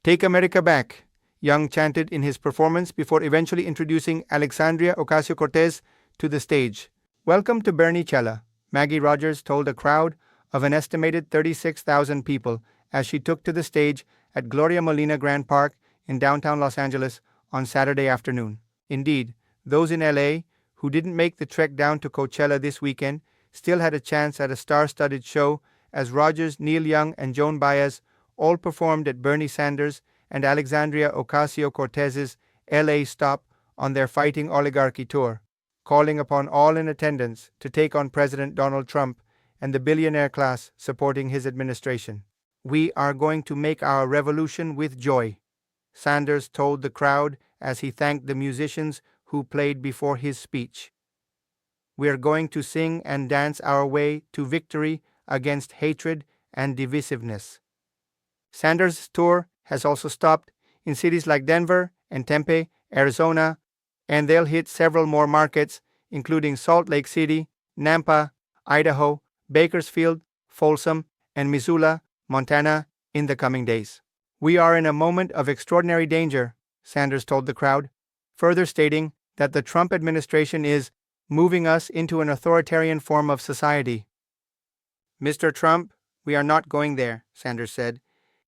Take America back, Young chanted in his performance before eventually introducing Alexandria Ocasio-Cortez to the stage. Welcome to Bernie Cella, Maggie Rogers told a crowd of an estimated 36,000 people as she took to the stage at Gloria Molina Grand Park in downtown Los Angeles on Saturday afternoon. Indeed, those in LA who didn't make the trek down to Coachella this weekend still had a chance at a star-studded show as Rogers, Neil Young, and Joan Baez all performed at Bernie Sanders and Alexandria Ocasio-Cortez's LA stop on their Fighting Oligarchy tour, calling upon all in attendance to take on President Donald Trump and the billionaire class supporting his administration. "We are going to make our revolution with joy," Sanders told the crowd as he thanked the musicians who played before his speech. "We are going to sing and dance our way to victory against hatred and divisiveness." Sanders' tour has also stopped in cities like Denver and Tempe, Arizona, and they'll hit several more markets, including Salt Lake City, Nampa, Idaho, Bakersfield, Folsom, and Missoula, Montana, in the coming days. "We are in a moment of extraordinary danger," Sanders told the crowd, further stating that the Trump administration is moving us into an authoritarian form of society. "Mr. Trump, we are not going there," Sanders said.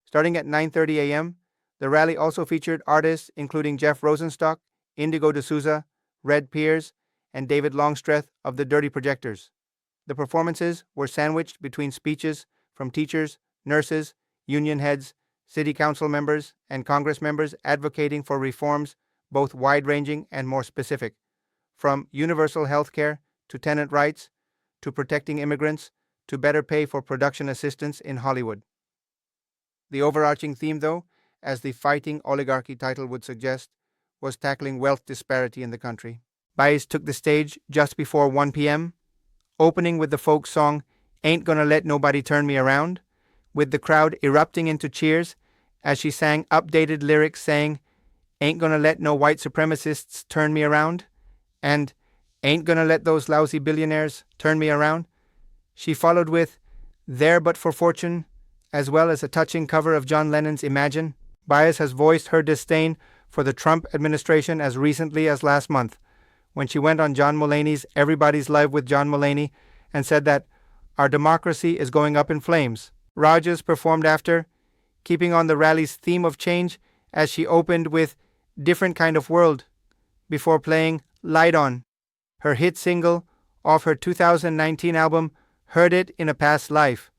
Starting at 9:30 a.m., the rally also featured artists including Jeff Rosenstock, Indigo D'Souza, Red Piers, and David Longstreth of the Dirty Projectors. The performances were sandwiched between speeches from teachers, nurses, union heads, city council members, and Congress members advocating for reforms both wide-ranging and more specific, from universal health care to tenant rights to protecting immigrants to better pay for production assistance in Hollywood. The overarching theme, though, as the Fighting Oligarchy title would suggest, was tackling wealth disparity in the country. Baez took the stage just before 1 p.m., opening with the folk song "Ain't Gonna Let Nobody Turn Me Around," with the crowd erupting into cheers as she sang updated lyrics saying, "Ain't gonna let no white supremacists turn me around," and "Ain't gonna let those lousy billionaires turn me around." She followed with "There But for Fortune," as well as a touching cover of John Lennon's Imagine. Baez has voiced her disdain for the Trump administration as recently as last month, when she went on John Mulaney's Everybody's Live with John Mulaney and said that our democracy is going up in flames. Rogers performed after, keeping on the rally's theme of change as she opened with Different Kind of World, before playing Light On, her hit single off her 2019 album Heard It in a Past Life.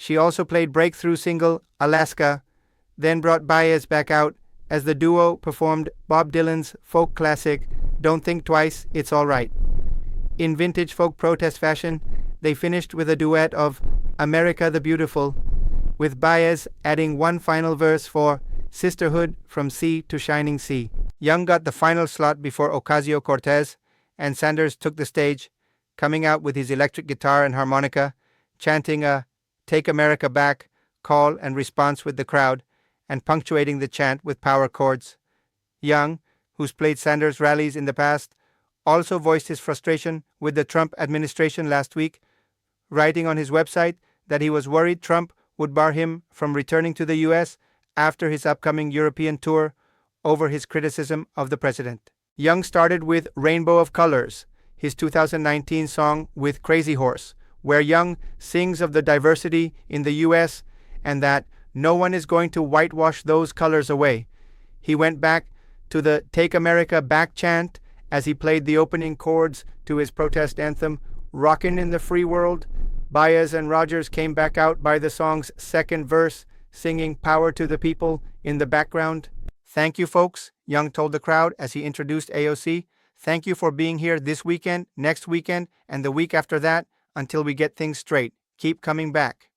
She also played breakthrough single Alaska, then brought Baez back out as the duo performed Bob Dylan's folk classic Don't Think Twice, It's All Right. In vintage folk protest fashion, they finished with a duet of America the Beautiful, with Baez adding one final verse for Sisterhood from Sea to Shining Sea. Young got the final slot before Ocasio-Cortez, and Sanders took the stage, coming out with his electric guitar and harmonica, chanting a Take America Back call and response with the crowd, and punctuating the chant with power chords. Young, who's played Sanders rallies in the past, also voiced his frustration with the Trump administration last week, writing on his website that he was worried Trump would bar him from returning to the U.S. after his upcoming European tour over his criticism of the president. Young started with Rainbow of Colors, his 2019 song with Crazy Horse, where Young sings of the diversity in the U.S. and that no one is going to whitewash those colors away. He went back to the Take America Back chant as he played the opening chords to his protest anthem, Rockin' in the Free World. Baez and Rogers came back out by the song's second verse, singing Power to the People in the background. "Thank you, folks," Young told the crowd as he introduced AOC. "Thank you for being here this weekend, next weekend, and the week after that, until we get things straight. Keep coming back."